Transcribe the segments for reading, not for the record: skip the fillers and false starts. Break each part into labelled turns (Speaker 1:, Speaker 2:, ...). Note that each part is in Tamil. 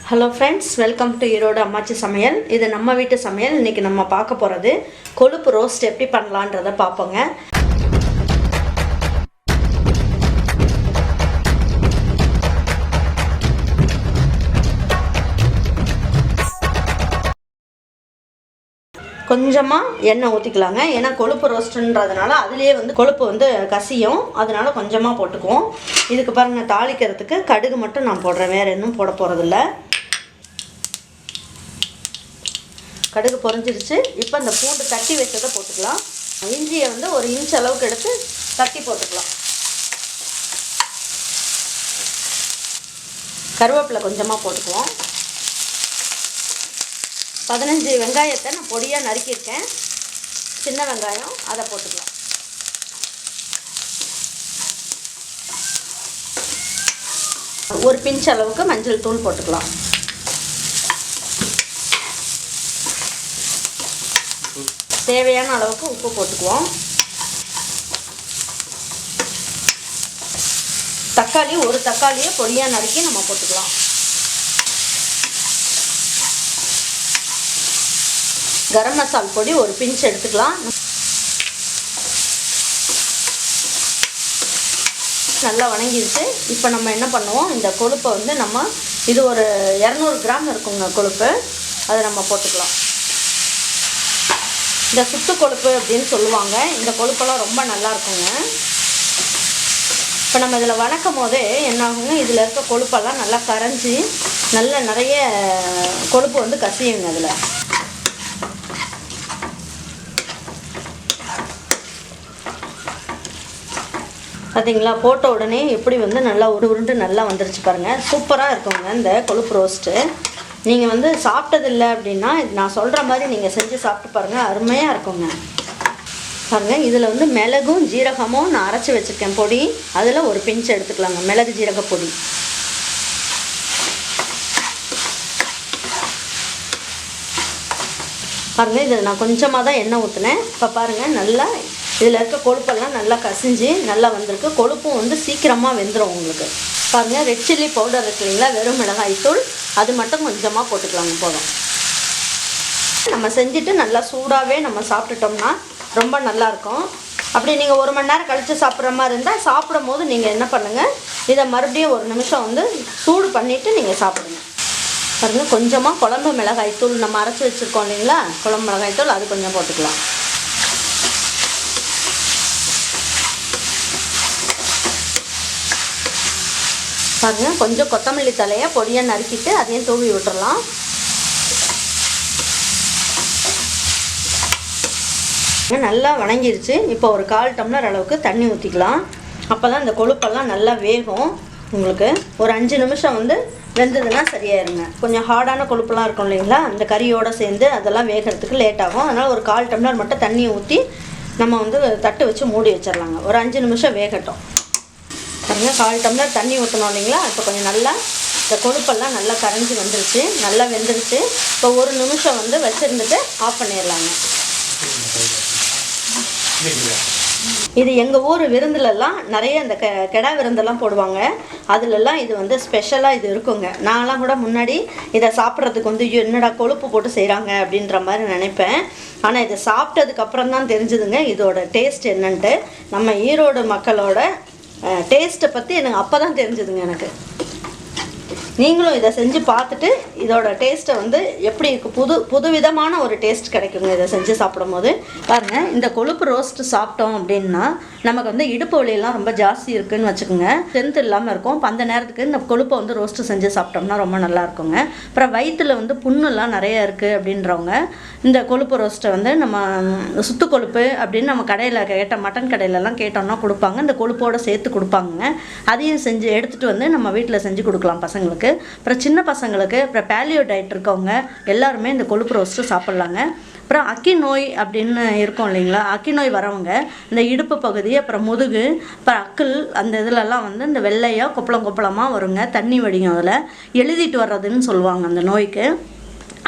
Speaker 1: Hello friends, welcome to Erode அம்மாச்சி சமையல். இது நம்ம வீட்டு சமையல். இன்றைக்கி நம்ம பார்க்க போகிறது கொழுப்பு ரோஸ்ட் எப்படி பண்ணலான்றதை பார்ப்போங்க. கொஞ்சமாக எண்ணெய் ஊற்றிக்கலாங்க. ஏன்னா கொழுப்பு ரோஸ்ட்டுன்றதுனால அதுலேயே கொழுப்பு கசியும். அதனால கொஞ்சமாக போட்டுக்குவோம். இதுக்கு பாருங்கள், தாளிக்கிறதுக்கு கடுகு மட்டும் நான் போடுறேன், வேறு இன்னும் போட போகிறதில்ல. கடுகு பொரிஞ்சிருச்சு. இப்போ இந்த பூண்டு தட்டி வச்சதை போட்டுக்கலாம். இஞ்சியை ஒரு இன்ச் அளவுக்கு எடுத்து தட்டி போட்டுக்கலாம். கருவேப்பிலை கொஞ்சமாக போட்டுக்குவோம். 15 வெங்காயத்தை நான் பொடியாக நறுக்கியிருக்கேன். சின்ன வெங்காயம், அதை போட்டுக்கலாம். ஒரு பிஞ்ச் அளவுக்கு மஞ்சள் தூள் போட்டுக்கலாம். தேவையான அளவுக்கு உப்பு போட்டுக்குவோம். தக்காளி, ஒரு தக்காளியை பொடியாக நறுக்கி நம்ம போட்டுக்கலாம். கரம் மசால் பொடி ஒரு பிஞ்ச் எடுத்துக்கலாம். நல்லா வணங்கிடுச்சு. இப்போ நம்ம என்ன பண்ணுவோம், இந்த கொழுப்பை நம்ம இது ஒரு 200 கிராம் இருக்குங்க கொழுப்பு, அதை நம்ம போட்டுக்கலாம். இந்த சுத்து கொழுப்பு அப்படின்னு சொல்லுவாங்க. இந்த கொழுப்பெல்லாம் ரொம்ப நல்லா இருக்குங்க. இப்போ நம்ம இதில் வணக்கும் போதே என்னாகுங்க, இதில் இருக்க கொழுப்பெல்லாம் நல்லா கரைஞ்சி நிறைய கொழுப்பு கசியுங்க. அதில் பார்த்தீங்களா, போட்ட உடனே எப்படி நல்லா உருண்டு நல்லா வந்துருச்சு பாருங்கள். சூப்பராக இருக்குங்க இந்த கொழுப்பு ரோஸ்ட்டு. நீங்கள் சாப்பிட்டதில்லை அப்படின்னா நான் சொல்கிற மாதிரி நீங்கள் செஞ்சு சாப்பிட்டு பாருங்கள், அருமையாக இருக்குங்க. பாருங்கள், இதில் மிளகும் ஜீரகமும் நான் அரைச்சி வச்சுருக்கேன் பொடி, அதில் ஒரு பிஞ்ச் எடுத்துக்கலாங்க. மிளகு ஜீரக பொடி. பாருங்கள், இதில் நான் கொஞ்சமாக தான் எண்ணெய் ஊற்றினேன். இப்போ பாருங்கள், நல்லா இதில் இருக்க கொழுப்பெல்லாம் நல்லா கசிஞ்சு நல்லா வந்திருக்கு. கொழுப்பும் சீக்கிரமாக வெந்துடும் உங்களுக்கு. பாருங்கள், ரெட் சில்லி பவுடர் இருக்கு இல்லைங்களா, வெறும் மிளகாய் தூள், அது மட்டும் கொஞ்சமாக போட்டுக்கலாங்க. போதும். நம்ம செஞ்சுட்டு நல்லா சூடாகவே நம்ம சாப்பிட்டுட்டோம்னா ரொம்ப நல்லாயிருக்கும். அப்படி நீங்கள் 1 மணி நேரம் கழித்து சாப்பிட்ற மாதிரி இருந்தால் சாப்பிடும் போது நீங்கள் என்ன பண்ணுங்கள், இதை மறுபடியும் ஒரு நிமிஷம் சூடு பண்ணிவிட்டு நீங்கள் சாப்பிடுங்க. பாருங்கள், கொஞ்சமாக குழம்பு மிளகாய் தூள் நம்ம அரைச்சி வச்சுருக்கோம் இல்லைங்களா, குழம்பு மிளகாய் தூள், அது கொஞ்சம் போட்டுக்கலாம். பாருங்கள், கொஞ்சம் கொத்தமல்லி தலையை பொடியாக நறுக்கிட்டு அதையும் தூவி விட்டுறலாம். நல்லா வணங்கிருச்சு. இப்போ ஒரு 1/4 டம்ளர் அளவுக்கு தண்ணி ஊற்றிக்கலாம். அப்போ தான் இந்த கொழுப்பெல்லாம் நல்லா வேகும். உங்களுக்கு ஒரு 5 நிமிஷம் வெந்ததுன்னா சரியாயிருங்க. கொஞ்சம் ஹார்டான கொழுப்பெல்லாம் இருக்கும் இல்லைங்களா, அந்த கறியோடு சேர்ந்து அதெல்லாம் வேகிறதுக்கு லேட் ஆகும். அதனால் ஒரு 1/4 டம்ளர் மட்டும் தண்ணியை ஊற்றி நம்ம தட்டு வச்சு மூடி வச்சிடலாங்க. ஒரு 5 நிமிஷம் வேகட்டும். பாருங்கள், 1/4 டம்ளர் தண்ணி ஊற்றணும் இல்லைங்களா. இப்போ கொஞ்சம் நல்லா இந்த கொழுப்பெல்லாம் நல்லா கரைஞ்சி வந்துருச்சு, நல்லா வெந்துருச்சு. இப்போ ஒரு நிமிஷம் வச்சுருந்துட்டு ஆஃப் பண்ணிடலாங்க. இது எங்கள் ஊர் விருந்துலலாம் நிறைய இந்த கெடா விருந்தெல்லாம் போடுவாங்க. அதிலெல்லாம் இது ஸ்பெஷலாக இது இருக்குங்க. நான்லாம் கூட முன்னாடி இதை சாப்பிட்றதுக்கு என்னடா கொழுப்பு போட்டு செய்கிறாங்க அப்படின்ற மாதிரி நினைப்பேன். ஆனால் இதை சாப்பிட்டதுக்கப்புறம் தான் தெரிஞ்சுதுங்க இதோட டேஸ்ட் என்னன்ட்டு. நம்ம ஈரோடு மக்களோட டேஸ்ட்டை பற்றி எனக்கு அப்போ தான் தெரிஞ்சுதுங்க எனக்கு. நீங்களும் இதை செஞ்சு பார்த்துட்டு இதோட டேஸ்ட்டை எப்படி இருக்குது, புது விதமான ஒரு டேஸ்ட் கிடைக்குங்க இதை செஞ்சு சாப்பிடும் போது. பாருங்கள், இந்த கொழுப்பு ரோஸ்ட்டு சாப்பிட்டோம் அப்படின்னா நமக்கு இடுப்பு வலியெல்லாம் ரொம்ப ஜாஸ்தி இருக்குதுன்னு வச்சுக்கோங்க, ஸ்ட்ரென்த் இல்லாமல் இருக்கும். இப்போ அந்த நேரத்துக்கு இந்த கொழுப்பை ரோஸ்ட்டு செஞ்சு சாப்பிட்டோம்னா ரொம்ப நல்லா இருக்குங்க. அப்புறம் வயிற்றில் புண்ணெல்லாம் நிறையா இருக்குது அப்படின்றவங்க இந்த கொழுப்பு ரோஸ்ட்டை நம்ம சுத்து கொழுப்பு அப்படின்னு நம்ம கடையில் கேட்ட மட்டன் கடையிலலாம் கேட்டோம்னா கொடுப்பாங்க. இந்த கொழுப்போடு சேர்த்து கொடுப்பாங்க. அதையும் செஞ்சு எடுத்துகிட்டு நம்ம வீட்டில் செஞ்சு கொடுக்கலாம் பசங்களுக்கு. அப்புறம் சின்ன பசங்களுக்கு, அப்புறம் பேலியோ டயட் இருக்கவங்க எல்லாருமே இந்த கொழுப்பு ரோஸ்ட்டு சாப்பிட்லாங்க. அப்புறம் அக்கி நோய் அப்படின்னு இருக்கும் இல்லைங்களா, அக்கி நோய் வரவங்க இந்த இடுப்பு பகுதி, அப்புறம் முதுகு, அப்புறம் அக்கிள், அந்த இதிலெல்லாம் இந்த வெள்ளையாக கொப்பளமாக வருங்க, தண்ணி வடியும். அதில் எழுதிட்டு வர்றதுன்னு சொல்லுவாங்க அந்த நோய்க்கு.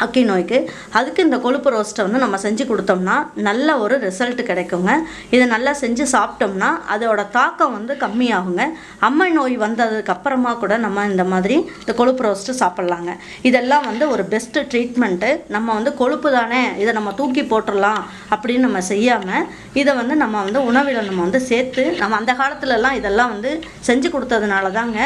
Speaker 1: அக்கி நோய்க்கு. அதுக்கு இந்த கொழுப்பு ரோஸ்ட்டை வந்து நம்ம செஞ்சு கொடுத்தோம்னா நல்ல ஒரு ரிசல்ட் கிடைக்குங்க. இதை நல்லா செஞ்சு சாப்பிட்டோம்னா அதோட தாக்கம் வந்து கம்மியாகுங்க. அம்மை நோய் வந்ததுக்கு அப்புறமா கூட நம்ம இந்த மாதிரி இந்த கொழுப்பு ரோஸ்ட்டு சாப்பிட்லாங்க. இதெல்லாம் வந்து ஒரு பெஸ்ட்டு ட்ரீட்மெண்ட்டு. நம்ம வந்து கொழுப்பு தானே, இதை நம்ம தூக்கி போட்டுடலாம் அப்படின்னு நம்ம செய்யாமல் இதை வந்து நம்ம வந்து உணவில் நம்ம வந்து சேர்த்து, நம்ம அந்த காலத்துலலாம் இதெல்லாம் வந்து செஞ்சு கொடுத்ததுனால தாங்க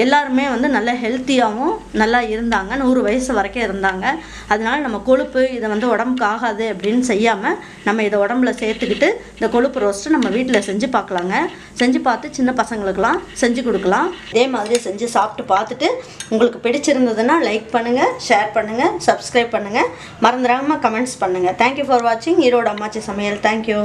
Speaker 1: எல்லாருமே வந்து நல்ல ஹெல்த்தியாகவும் நல்லா இருந்தாங்க, 100 வயசு வரைக்கும் இருந்தாங்க. அதனால் நம்ம கொழுப்பு இதை வந்து உடம்புக்கு ஆகாது அப்படின்னு செய்யாமல் நம்ம இதை உடம்புல சேர்த்துக்கிட்டு இந்த கொழுப்பு ரோஸ்ட்டு நம்ம வீட்டில் செஞ்சு பார்க்கலாங்க. செஞ்சு பார்த்து சின்ன பசங்களுக்கெல்லாம் செஞ்சு கொடுக்கலாம். இதே மாதிரி செஞ்சு சாப்பிட்டு பார்த்துட்டு உங்களுக்கு பிடிச்சிருந்ததுன்னா லைக் பண்ணுங்கள், ஷேர் பண்ணுங்கள், சப்ஸ்கிரைப் பண்ணுங்கள், மறந்துடாமல் கமெண்ட்ஸ் பண்ணுங்கள். தேங்க்யூ ஃபார் வாட்சிங் ஈரோடு அம்மாச்சி சமையல். தேங்க்யூ.